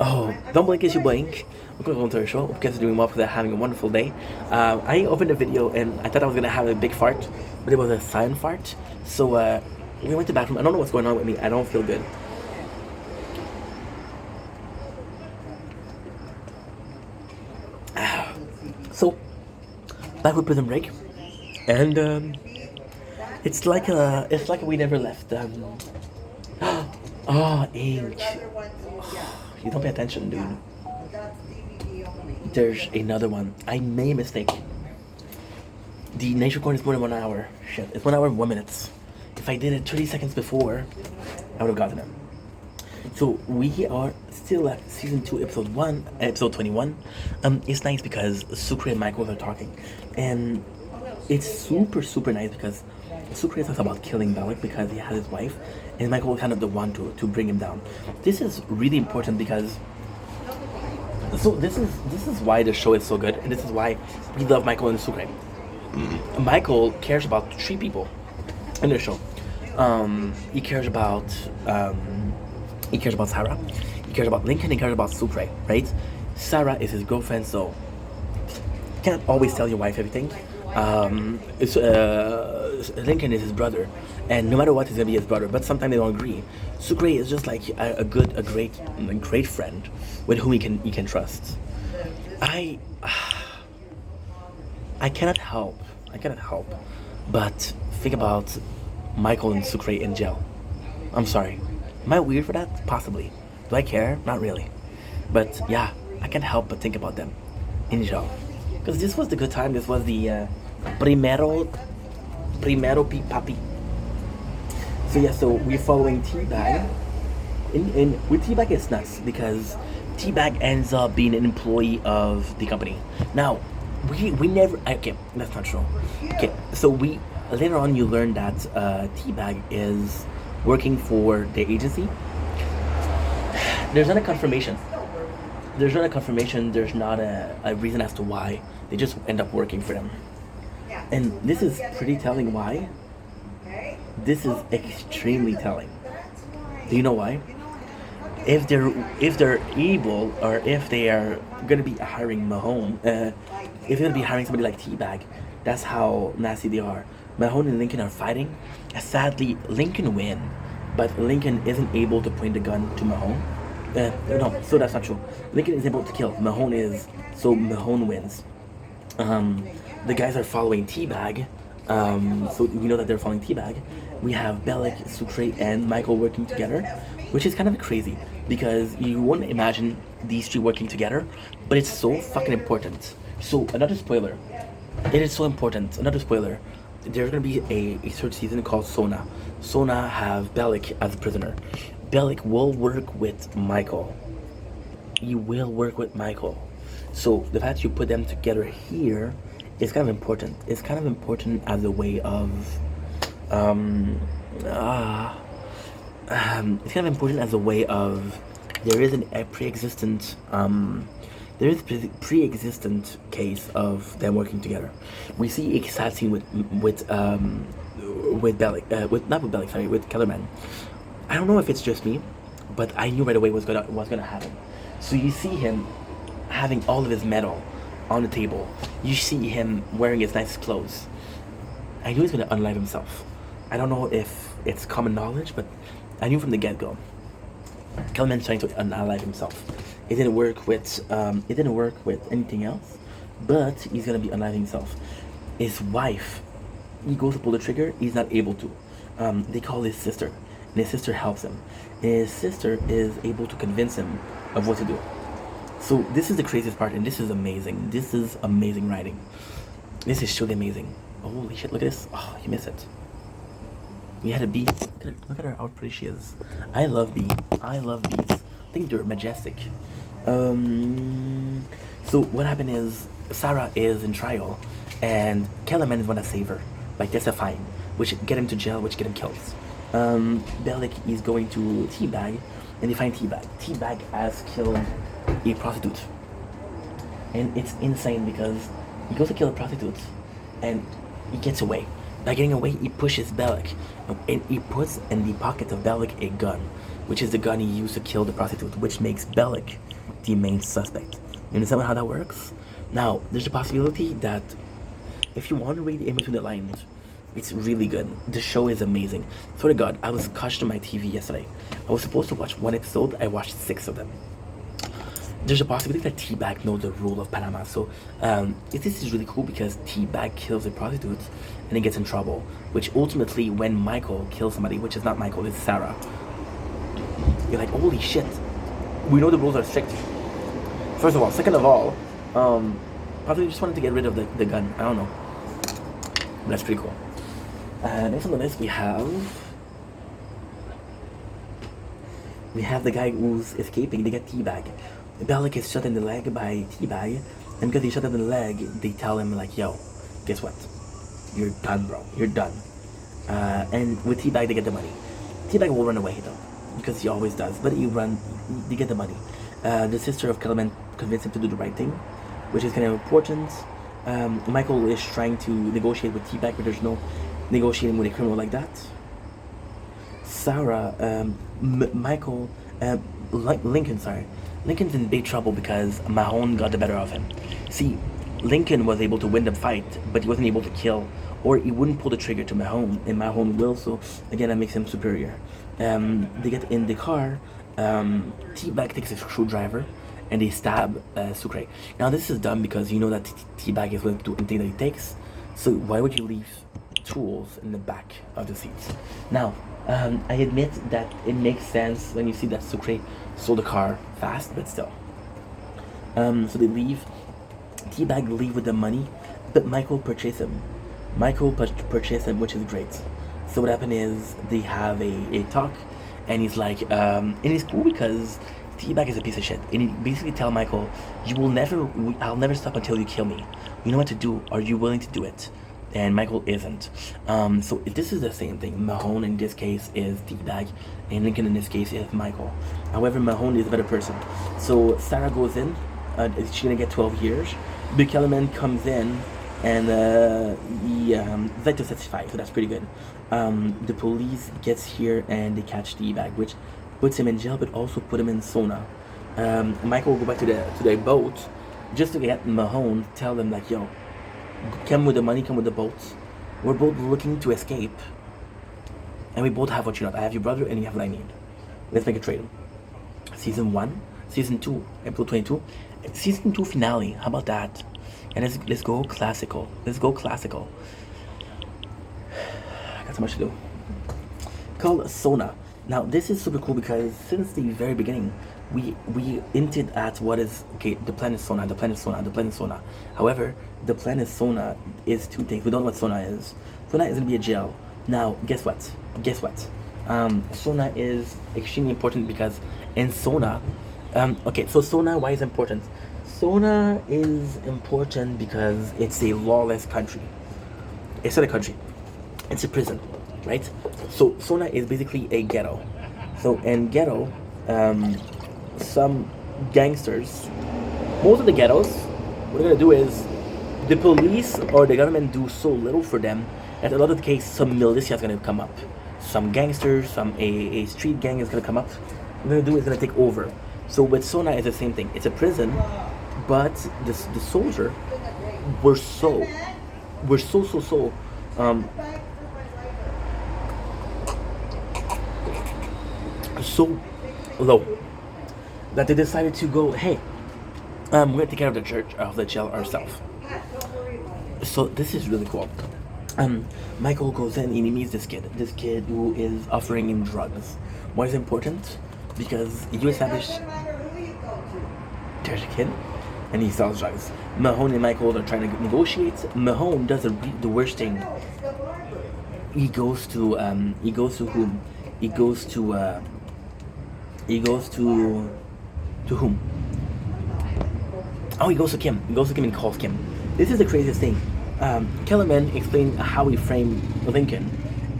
Oh, don't blink as you blink. We're going to go into the show. Hope you guys are doing well for that, having a wonderful day. I opened the video and I thought I was gonna have a big fart, but it was a silent fart. So we went to the bathroom. I don't know what's going on with me. I don't feel good. So back with Prison Break, and it's like we never left. Oh, ink. You don't pay attention, dude. There's another one. I made a mistake. The next recording is more than 1 hour. Shit, it's 1 hour and 1 minute. If I did it 30 seconds before, I would have gotten it. So we are still at season 2, episode 1, episode 21. It's nice because Sucre and Michael are talking, and it's super nice because Sucre talks about killing Bellic because he has his wife, and Michael was kind of the one to bring him down. This is really important because this is why the show is so good, and this is why we love Michael and Sucre. Michael cares about 3 people in the show. He cares about Sarah, he cares about Lincoln, he cares about Sucre, right? Sarah is his girlfriend, so you can't always tell your wife everything. Lincoln is his brother, and no matter what, he's gonna be his brother. But sometimes they don't agree. Sucre is just like a great friend with whom he can trust. I cannot help but think about Michael and Sucre in jail. I'm sorry. Am I weird for that? Possibly. Do I care? Not really. But yeah, I can't help but think about them in jail. Because this was the good time. This was the primero papi. So yeah, so we're following Teabag. With Teabag, it's nuts because Teabag ends up being an employee of the company. Now, we never... Okay, that's not true. Okay, so later on you learn that Teabag is working for the agency. There's not a confirmation. There's not a reason as to why. They just end up working for them. And this is pretty telling why. This is extremely telling. Do you know why? If they're able, or if they are gonna be hiring Mahone, if they're gonna be hiring somebody like Teabag, that's how nasty they are. Mahone and Lincoln are fighting. Sadly, Lincoln win, but Lincoln isn't able to point the gun to Mahone. No, so that's not true. Lincoln is able to kill. Mahone is, so Mahone wins. The guys are following Teabag, so we know that they're following Teabag. We have Bellic, Sucre, and Michael working together, which is kind of crazy because you wouldn't imagine these 3 working together, but it's so fucking important. So another spoiler. It is so important. Another spoiler. There's gonna be a 3rd season called Sona. Sona have Bellic as a prisoner. Bellic will work with Michael. He will work with Michael. So the fact you put them together here is kind of important. It's kind of important as a way of it's kind of important as a way of there is a pre-existent case of them working together. We see a sad scene with Bellic, with Kellerman. I don't know if it's just me, but I knew right away what's gonna happen. So you see him having all of his metal on the table. You see him wearing his nice clothes. I knew he's gonna unalive himself. I don't know if it's common knowledge, but I knew from the get-go. Kellerman's trying to unalive himself. It didn't work with anything else, but he's gonna be unaliving himself. His wife, he goes to pull the trigger, he's not able to. They call his sister, and his sister helps him. His sister is able to convince him of what to do. So this is the craziest part, and this is amazing. This is amazing writing. This is truly amazing. Holy shit, look at this. Oh, you miss it. We had a bee. Look at her, how pretty she is. I love bees. I think they're majestic. So what happened is, Sarah is in trial, and Kellerman is gonna save her by testifying, which get him to jail, which get him killed. Bellic is going to Teabag, and they find Teabag. Teabag has killed a prostitute. And it's insane because he goes to kill a prostitute, and he gets away. By getting away, he pushes Bellic, and he puts in the pocket of Bellic a gun. which is the gun he used to kill the prostitute, which makes Bellic the main suspect. You understand how that works? Now, there's a possibility that if you want to read in between the lines, it's really good. The show is amazing. Swear to God, I was crushed on my TV yesterday. I was supposed to watch one episode, I watched 6 of them. There's a possibility that T-Bag knows the rule of Panama. So this is really cool because T-Bag kills a prostitute and he gets in trouble. Which ultimately, when Michael kills somebody, which is not Michael, it's Sarah, you're like, holy shit. We know the rules are strict. First of all. Second of all, probably just wanted to get rid of the gun. I don't know. But that's pretty cool. Next on the list, we have the guy who's escaping. They get T-Bag. Bellic is shot in the leg by T-Bag, and because he shot in the leg, they tell him like, yo, guess what? You're done, bro. You're done. And with T-Bag, they get the money. T-Bag will run away, though, because he always does. But they get the money. The sister of Kellerman convinced him to do the right thing, which is kind of important. Michael is trying to negotiate with T-Bag, but there's no negotiating with a criminal like that. Sarah, Lincoln's in big trouble because Mahone got the better of him. See, Lincoln was able to win the fight, but he wasn't able to kill, or he wouldn't pull the trigger to Mahone, and Mahone will, so again, that makes him superior. They get in the car, T-Bag takes a screwdriver, and they stab Sucre. Now this is done because you know that T-Bag is willing to do anything that he takes, so why would you leave tools in the back of the seats? Now, I admit that it makes sense when you see that Sucre sold the car fast, but still. So they leave. T-Bag leave with the money, but Michael purchased him. Which is great. So what happened is they have a talk, and he's like, and it's cool because T-Bag is a piece of shit. And he basically tell Michael, I'll never stop until you kill me. You know what to do. Are you willing to do it? And Michael isn't. So this is the same thing. Mahone in this case is T-Bag, and Lincoln in this case is Michael. However, Mahone is a better person. So Sarah goes in. She's gonna get 12 years. Bill Kellerman comes in, and he like to testify. So that's pretty good. The police gets here and they catch T-Bag, which puts him in jail, but also put him in sauna. Michael will go back to the boat just to get Mahone. Tell them like, yo, come with the money, come with the boats. We're both looking to escape, and we both have what you want. I have your brother, and you have what I need. Let's make a trade. Season 1, Season 2, episode 22, Season 2 finale. How about that? And let's go classical. Let's go classical. I got so much to do. Called Sona. Now this is super cool because since the very beginning, we hinted at what is the planet Sona. However, the planet Sona is 2 things. We don't know what Sona is. Sona is gonna be a jail. Now, guess what? Sona is extremely important because in Sona, so Sona, why is it important? Sona is important because it's a lawless country. It's not a country. It's a prison, right? So Sona is basically a ghetto. So in ghetto, some gangsters, most of the ghettos, what they're gonna do is the police or the government do so little for them that a lot of the case some militia is gonna come up, some gangsters, a street gang is gonna come up. What they're gonna do is gonna take over. So with Sona is the same thing. It's a prison, but the soldier were so low that they decided to go, hey, we're gonna take care of the jail ourselves. So this is really cool. Michael goes in and he meets this kid who is offering him drugs. Why is it important? Because you established there's a kid and he sells drugs. Mahone and Michael are trying to negotiate. Mahone does the worst thing. He goes to whom? He goes to whom? Oh, he goes to Kim. He goes to Kim and calls Kim. This is the craziest thing. Kellerman explained how he framed Lincoln,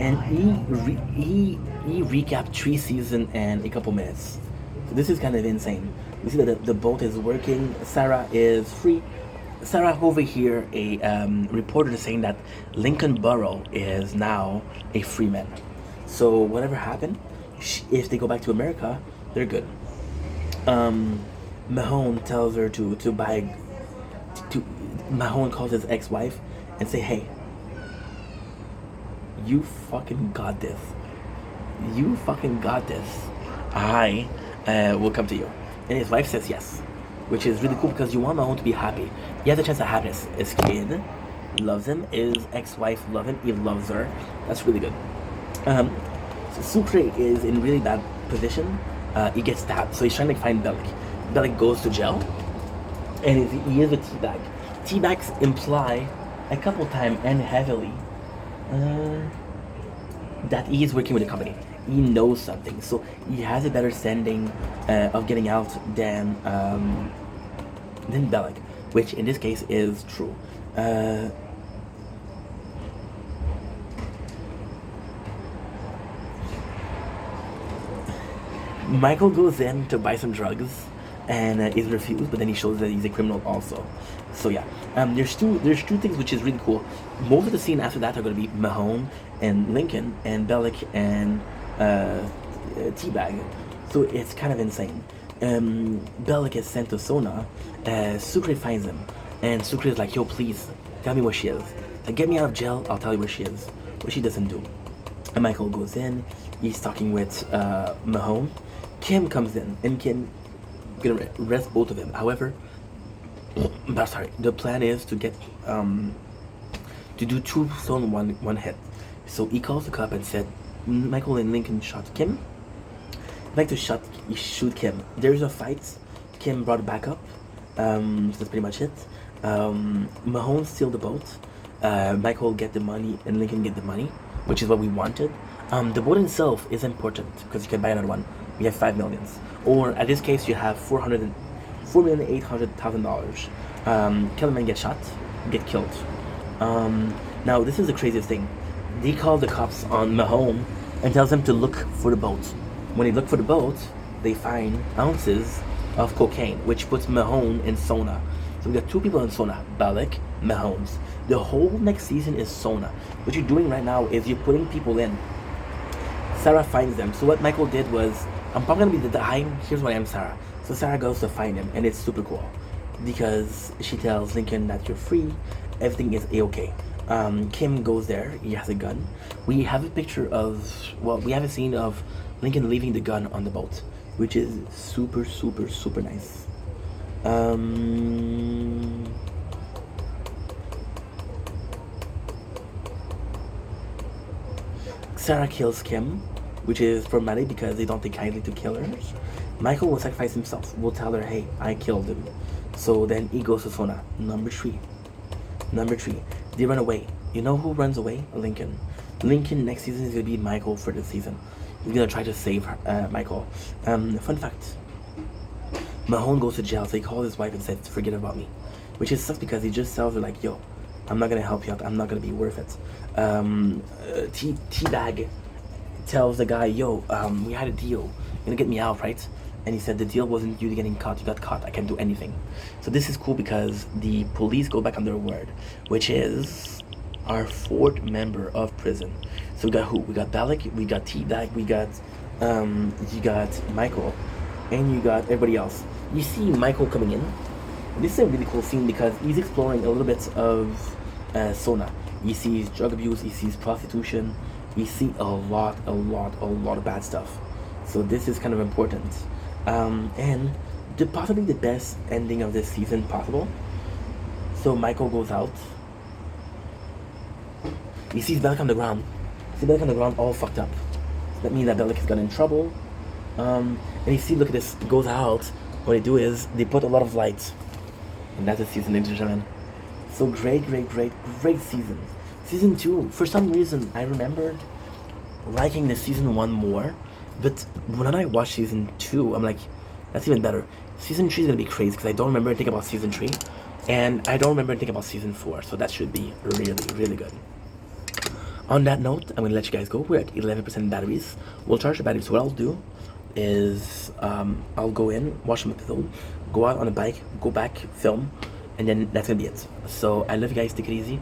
and he recapped 3 seasons and a couple minutes. So this is kind of insane. You see that the boat is working. Sarah is free. Sarah over here, a reporter is saying that Lincoln Borough is now a free man. So whatever happened, if they go back to America, they're good. Um, Mahone tells her to buy. To Mahone calls his ex-wife and say, "Hey, you fucking got this. You fucking got this. I will come to you." And his wife says yes, which is really cool because you want Mahone to be happy. He has a chance of happiness. His kid loves him. His ex-wife loves him. He loves her. That's really good. Um, so Sucre is in really bad position. He gets stabbed, so he's trying to find Bellic. Bellic goes to jail, and he is a teabag. Teabags imply a couple times and heavily uh, that he is working with a company. He knows something, so he has a better standing of getting out than Bellic, which in this case is true. Michael goes in to buy some drugs and is refused, but then he shows that he's a criminal also. So yeah, there's two things which is really cool. Most of the scene after that are going to be Mahone and Lincoln and Bellic and Teabag. So it's kind of insane. Bellic is sent to Sona. Sucre finds him, and Sucre is like, "Yo, please tell me where she is. Get me out of jail. I'll tell you where she is." What she doesn't do. And Michael goes in. He's talking with Mahone. Kim comes in, and Kim gonna arrest both of them. However, sorry, the plan is to get to do two stone one hit. So he calls the cop and said, "Michael and Lincoln shot Kim. I'd like to shoot Kim." There's a fight. Kim brought back up. So that's pretty much it. Mahone steal the boat. Michael get the money and Lincoln get the money, which is what we wanted. The boat itself is important because you can buy another one. We have 5 millions, or at this case, you have $4,800,000. Kellerman gets shot, get killed. Now this is the craziest thing. They call the cops on Mahone and tells them to look for the boat. When they look for the boat, they find ounces of cocaine, which puts Mahone in Sona. So we got two people in Sona, Bellic, Mahomes. The whole next season is Sona. What you're doing right now is you're putting people in. Sarah finds them. So what Michael did was, I'm probably gonna be the here's why I'm Sarah. So Sarah goes to find him, and it's super cool because she tells Lincoln that you're free, everything is a-okay. Kim goes there. He has a gun. We have a picture of, we have a scene of Lincoln leaving the gun on the boat, which is super, super, super nice. Sarah kills Kim, which is problematic because they don't take kindly to killers. Michael will sacrifice himself. Will tell her, "Hey, I killed him." So then he goes to Sona. Number three. They run away. You know who runs away? Lincoln. Lincoln next season is gonna be Michael for the season. He's gonna try to save Michael. Fun fact. Mahone goes to jail, so he calls his wife and says, "Forget about me," which is sucks because he just tells her like, "Yo, I'm not gonna help you out. I'm not gonna be worth it." Teabag tells the guy, "Yo, we had a deal. You're gonna get me out, right?" And he said, "The deal wasn't you getting caught. You got caught. I can't do anything." So this is cool because the police go back on their word, which is our fourth member of prison. So we got who? We got Bellic, we got Teabag, we got you got Michael, and you got everybody else. You see Michael coming in. This is a really cool scene because he's exploring a little bit of Sona. He sees drug abuse, he sees prostitution, he sees a lot of bad stuff. So this is kind of important. And possibly the best ending of this season possible. So Michael goes out. He sees Bellic on the ground. All fucked up. So that means that Bellic has got in trouble. And you see, look at this, goes out. What they do is they put a lot of lights. And that's the season, ladies and gentlemen. So great season. Season 2, for some reason, I remembered liking the season 1 more. But when I watched season 2, I'm like, that's even better. Season 3 is gonna be crazy because I don't remember anything about season 3. And I don't remember anything about season 4. So that should be really good. On that note, I'm gonna let you guys go. We're at 11% batteries. We'll charge the batteries. So what I'll do is I'll go in, watch some episode, go out on a bike, go back, film, and then that's gonna be it. So I love you guys. Take it easy.